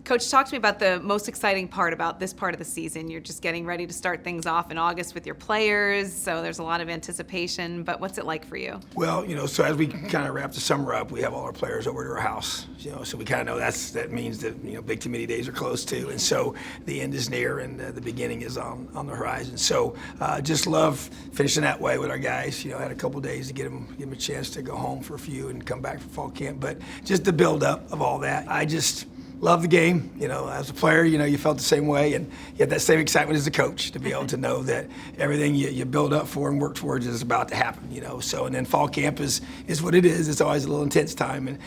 Coach, talk to me about the most exciting part about this part of the season. You're just getting ready to start things off in August with your players, so there's a lot of anticipation, but what's it like for you? Well, so as we kind of wrap the summer up, we have all our players over to our house, so we kind of know that means that, Big Ten Media Days are close too, and so the end is near and the beginning is on the horizon. So just love finishing that way with our guys. Had a couple days to give them a chance to go home for a few and come back for fall camp, but just the build up of all that. I just love the game. As a player, you felt the same way, and you had that same excitement as a coach to be able to know that everything you build up for and work towards is about to happen. So, and then fall camp is what it is. It's always a little intense time,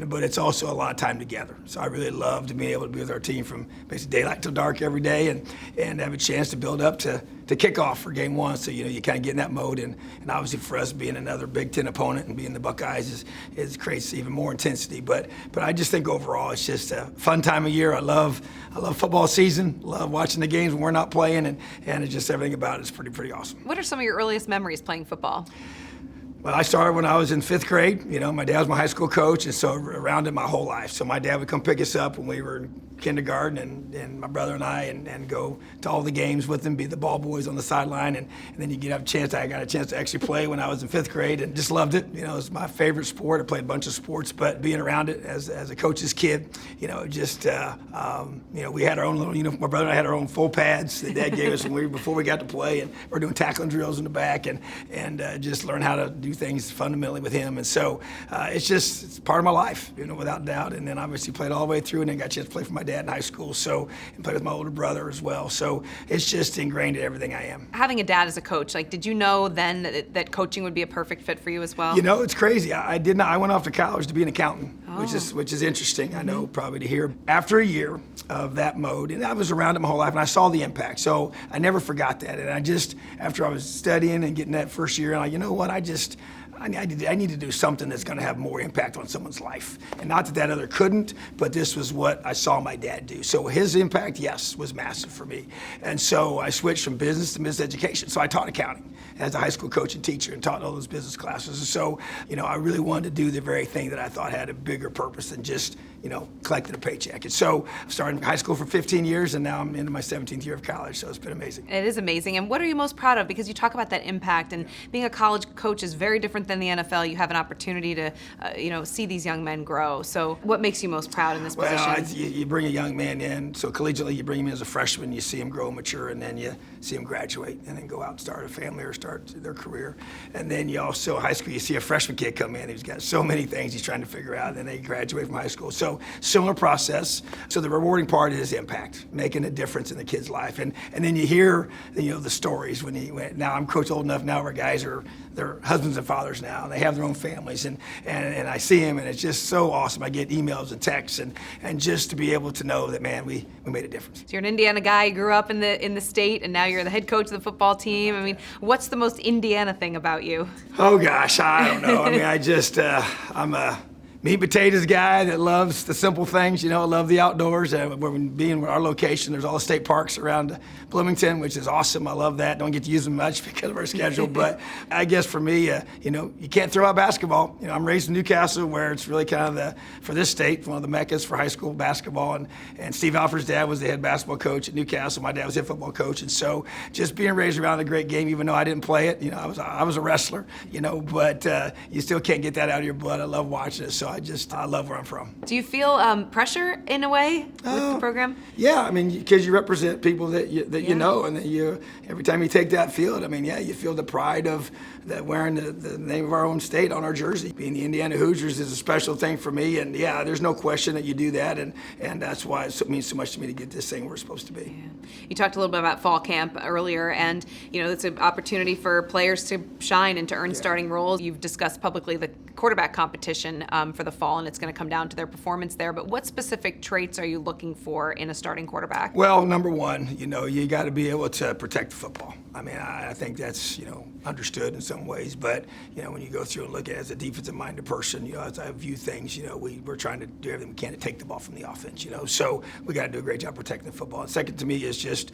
but it's also a lot of time together. So I really love to be able to be with our team from basically daylight till dark every day, and have a chance to build up to kickoff for game one. So you kind of get in that mode, and obviously for us being another Big Ten opponent and being the Buckeyes is creates even more intensity. But I just think overall it's just a fun time of year. I love football season. Love watching the games when we're not playing, and it's just everything about it is pretty awesome. What are some of your earliest memories playing football? Well, I started when I was in 5th grade. My dad was my high school coach, and so around it my whole life. So my dad would come pick us up when we were in kindergarten, and my brother and I, and go to all the games with him, be the ball boys on the sideline, and then you get a chance. I got a chance to actually play when I was in 5th grade, and just loved it. It was my favorite sport. I played a bunch of sports, but being around it as a coach's kid, we had our own little, my brother and I had our own full pads that Dad gave us before we got to play, and we're doing tackling drills in the back, and just learn how to do things fundamentally with him. And so it's part of my life, without doubt. And then obviously played all the way through, and then got a chance to play for my dad in high school, and played with my older brother as well. So it's just ingrained in everything I am. Having a dad as a coach, did you know then that coaching would be a perfect fit for you as well? It's crazy. I did not. I went off to college to be an accountant, which is interesting. I know probably to hear. After a year of that mode, and I was around it my whole life, and I saw the impact. So I never forgot that. And after I was studying and getting that first year, and I need to do something that's going to have more impact on someone's life. And not that other couldn't, but this was what I saw my dad do. So his impact, yes, was massive for me. And so I switched from business to business education. So I taught accounting as a high school coach and teacher, and taught all those business classes. And so, I really wanted to do the very thing that I thought had a bigger purpose than just, collecting a paycheck. And so I started in high school for 15 years, and now I'm into my 17th year of college. So it's been amazing. It is amazing. And what are you most proud of? Because you talk about that impact, and being a college coach is very different than the NFL. You have an opportunity to, see these young men grow. So what makes you most proud in this position? You bring a young man in, so collegiately you bring him in as a freshman, you see him grow and mature, and then you see him graduate and then go out and start a family or start their career. And then you also, high school, you see a freshman kid come in who's got so many things he's trying to figure out, and then they graduate from high school. So similar process. So the rewarding part is impact, making a difference in the kid's life. And then you hear, the stories now I'm coach old enough now where guys they're husbands and fathers now, and they have their own families, and I see them, and it's just so awesome. I get emails and texts, and just to be able to know that, man, we made a difference. So you're an Indiana guy, you grew up in the state, and now you're the head coach of the football team. I mean, what's the most Indiana thing about you? Oh gosh, I don't know. I'm a meat and potatoes guy that loves the simple things. I love the outdoors. Being our location, there's all the state parks around Bloomington, which is awesome. I love that. Don't get to use them much because of our schedule. But I guess for me, you can't throw out basketball. I'm raised in Newcastle, where it's really kind of for this state, one of the meccas for high school basketball. And Steve Alford's dad was the head basketball coach at Newcastle. My dad was the head football coach. And so just being raised around a great game, even though I didn't play it, I was a wrestler, but you still can't get that out of your blood. I love watching it. So I love where I'm from. Do you feel pressure in a way with the program? Yeah, because you represent people that you know, and that every time you take that field, you feel the pride of that wearing the name of our own state on our jersey. Being the Indiana Hoosiers is a special thing for me, and yeah, there's no question that you do that, and that's why it means so much to me to get this thing where we're supposed to be. Yeah. You talked a little bit about fall camp earlier, and it's an opportunity for players to shine and to earn starting roles. You've discussed publicly the quarterback competition for the fall, and it's going to come down to their performance there. But what specific traits are you looking for in a starting quarterback? Well, number one, you got to be able to protect the football. I mean, I think that's, understood in some ways, but, when you go through and look at it as a defensive-minded person, as I view things, we're trying to do everything we can to take the ball from the offense, so we got to do a great job protecting the football. And second to me is just,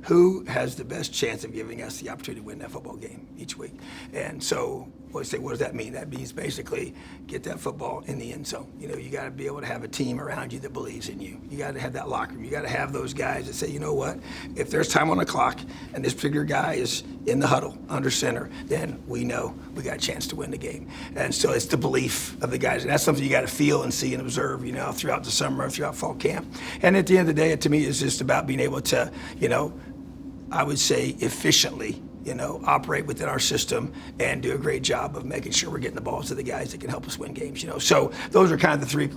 who has the best chance of giving us the opportunity to win that football game each week. And so what does that mean? That means basically get that football in the end zone. You got to be able to have a team around you that believes in you. You got to have that locker room. You got to have those guys that say, you know what, if there's time on the clock and this particular guy is in the huddle under center, then we know we got a chance to win the game. And so it's the belief of the guys. And that's something you got to feel and see and observe, throughout the summer, throughout fall camp. And at the end of the day, to me, it's just about being able to, I would say efficiently, operate within our system and do a great job of making sure we're getting the balls to the guys that can help us win games. So those are kind of the three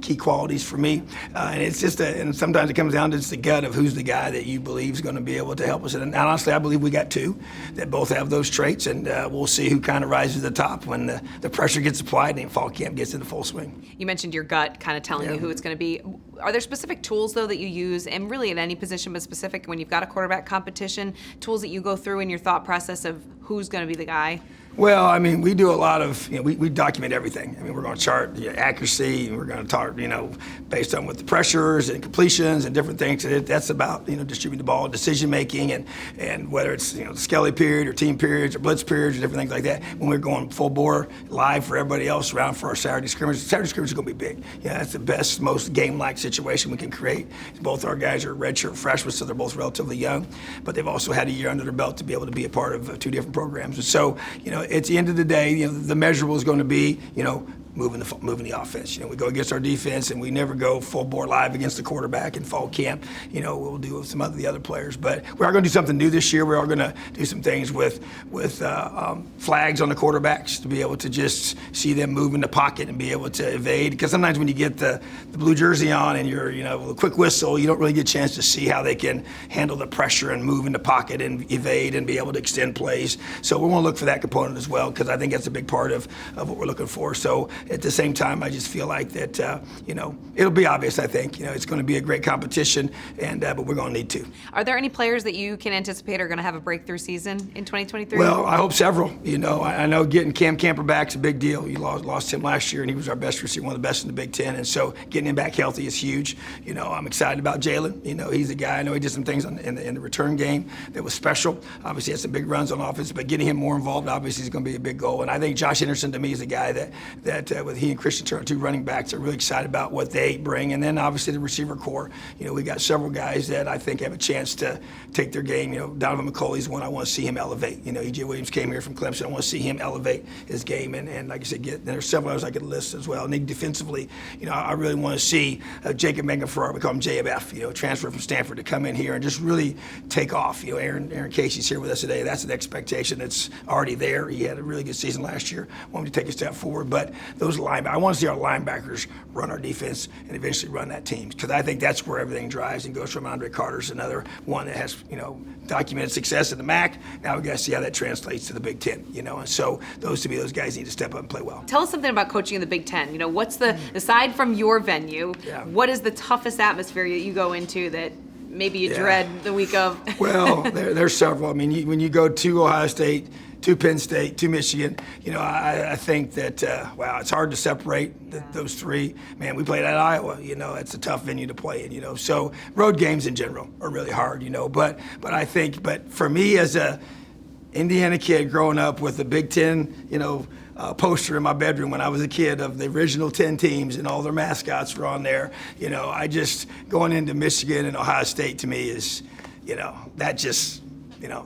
key qualities for me. And it's just and sometimes it comes down to just the gut of who's the guy that you believe is going to be able to help us. And honestly, I believe we got two that both have those traits, and we'll see who kind of rises to the top when the pressure gets applied and fall camp gets into full swing. You mentioned your gut kind of telling you who it's going to be. Are there specific tools, though, that you use, and really at any position, but specific when you've got a quarterback competition, tools that you go through in your thought process of who's going to be the guy? Well, I mean, we do a lot of, we document everything. I mean, we're going to chart accuracy, and we're going to talk, based on what the pressures and completions and different things. That's about, distributing the ball, decision making, and whether it's, the Skelly period or team periods or blitz periods or different things like that. When we're going full bore live for everybody else around for our Saturday scrimmage is going to be big. That's the best, most game-like situation we can create. Both our guys are redshirt freshmen, so they're both relatively young, but they've also had a year under their belt to be able to be a part of two different programs. And so, at the end of the day, the measurable is going to be, moving the offense. We go against our defense, and we never go full bore live against the quarterback in fall camp. We'll do with some of the other players, but we are going to do something new this year. We are going to do some things with flags on the quarterbacks to be able to just see them move in the pocket and be able to evade. Because sometimes when you get the blue jersey on and you're a quick whistle, you don't really get a chance to see how they can handle the pressure and move in the pocket and evade and be able to extend plays. So we want to look for that component as well, because I think that's a big part of what we're looking for. So at the same time, I just feel like that, it'll be obvious, I think. It's going to be a great competition, but we're going to need to. Are there any players that you can anticipate are going to have a breakthrough season in 2023? Well, I hope several. I know getting Cam Camper back's a big deal. You lost him last year, and he was our best receiver, one of the best in the Big Ten, and so getting him back healthy is huge. I'm excited about Jalen. He's a guy, I know he did some things in the return game that was special. Obviously, he had some big runs on offense, but getting him more involved, obviously, is going to be a big goal. And I think Josh Henderson, to me, is a guy that with he and Christian Turner, two running backs, are really excited about what they bring. And then obviously the receiver core. We got several guys that I think have a chance to take their game. Donovan McCulley's one I want to see him elevate. E.J. Williams came here from Clemson. I want to see him elevate his game. And like I said, there's several others I could list as well. And defensively, I really want to see Jacob Megan-Farrar, we call him JMF, transfer from Stanford, to come in here and just really take off. Aaron Casey's here with us today. That's an expectation that's already there. He had a really good season last year. Want him to take a step forward. But those linebackers, I want to see our linebackers run our defense and eventually run that team, because I think that's where everything drives and goes from. Andre Carter's another one that has, documented success in the MAC. Now we got to see how that translates to the Big Ten, and so those guys need to step up and play well. Tell us something about coaching in the Big Ten. What's aside from your venue, what is the toughest atmosphere that you go into that maybe you dread the week of? Well, there's several. I mean, when you go to Ohio State, to Penn State, to Michigan, I think that, it's hard to separate those three. Man, we played at Iowa, it's a tough venue to play in, so road games in general are really hard, but I think, for me as a Indiana kid growing up with the Big Ten, poster in my bedroom when I was a kid of the original 10 teams and all their mascots were on there, I just, going into Michigan and Ohio State to me is, that just,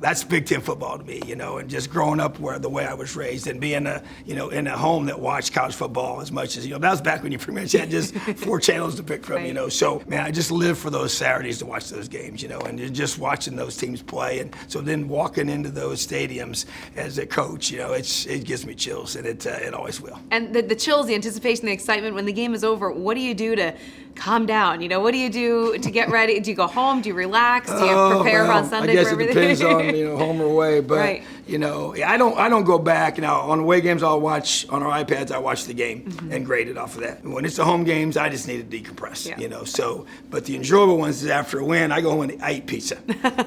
that's Big Ten football to me, and just growing up the way I was raised and being in a home that watched college football as much as, that was back when you pretty much had just 4 channels to pick from, right. So, man, I just live for those Saturdays to watch those games, and just watching those teams play. And so then walking into those stadiums as a coach, it gives me chills, and it always will. And the chills, the anticipation, the excitement when the game is over, what do you do to calm down? What do you do to get ready? Do you go home? Do you relax? Do you prepare on Sunday I guess for everything? It depends on, home or away. But, right. I don't go back. Now, on away games, I'll watch, on our iPads, I watch the game and grade it off of that. When it's the home games, I just need to decompress, but the enjoyable ones is after a win, I go home and I eat pizza.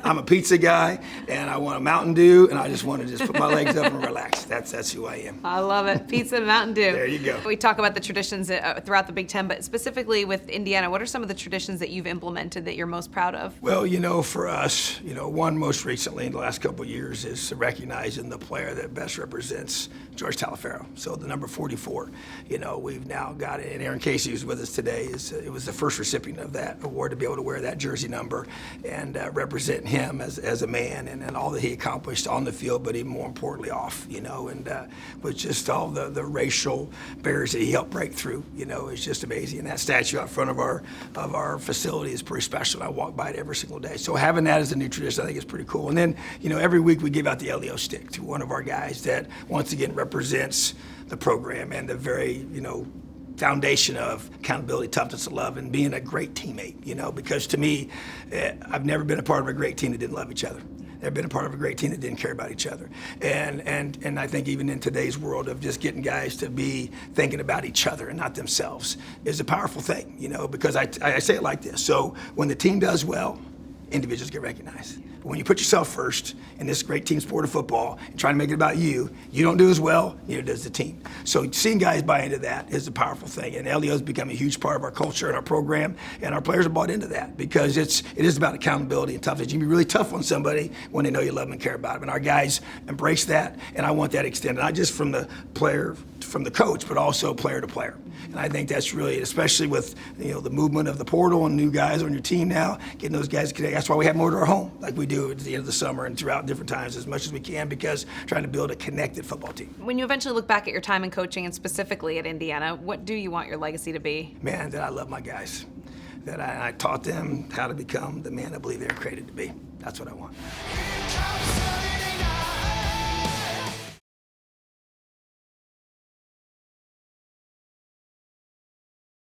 I'm a pizza guy, and I want a Mountain Dew, and I just want to just put my legs up and relax. That's who I am. I love it. Pizza and Mountain Dew. There you go. We talk about the traditions throughout the Big Ten, but specifically with Indiana, what are some of the traditions that you've implemented that you're most proud of? Well, for us, one most recently in the last couple of years is recognizing the player that best represents George Taliaferro. So the number 44, we've now got it. And Aaron Casey, who's with us today, it was the first recipient of that award to be able to wear that jersey number and represent him as a man and all that he accomplished on the field, but even more importantly off, and with just all the racial barriers that he helped break through, it's just amazing. And that statue out front of our facility is pretty special. I walk by it every single day. So having that as a new tradition, I think is pretty cool. And then, every week we give out the LEO stick to one of our guys that once again represents the program and the very, foundation of accountability, toughness, and love, and being a great teammate, because to me, I've never been a part of a great team that didn't love each other. I've been a part of a great team that didn't care about each other. And I think even in today's world of just getting guys to be thinking about each other and not themselves is a powerful thing, because I say it like this. So when the team does well, individuals get recognized. But when you put yourself first in this great team sport of football and try to make it about you don't do as well, neither does the team. So seeing guys buy into that is a powerful thing. And LEO has become a huge part of our culture and our program, and our players have bought into that because it is about accountability and toughness. You can be really tough on somebody when they know you love them and care about them. And our guys embrace that, and I want that extended, not just from the player, from the coach, but also player to player. And I think that's really, especially with the movement of the portal and new guys on your team now, getting those guys connected. That's why we have more to our home, like we do at the end of the summer and throughout different times as much as we can, because trying to build a connected football team. When you eventually look back at your time in coaching and specifically at Indiana, what do you want your legacy to be? Man, that I love my guys, that I taught them how to become the man I believe they were created to be. That's what I want.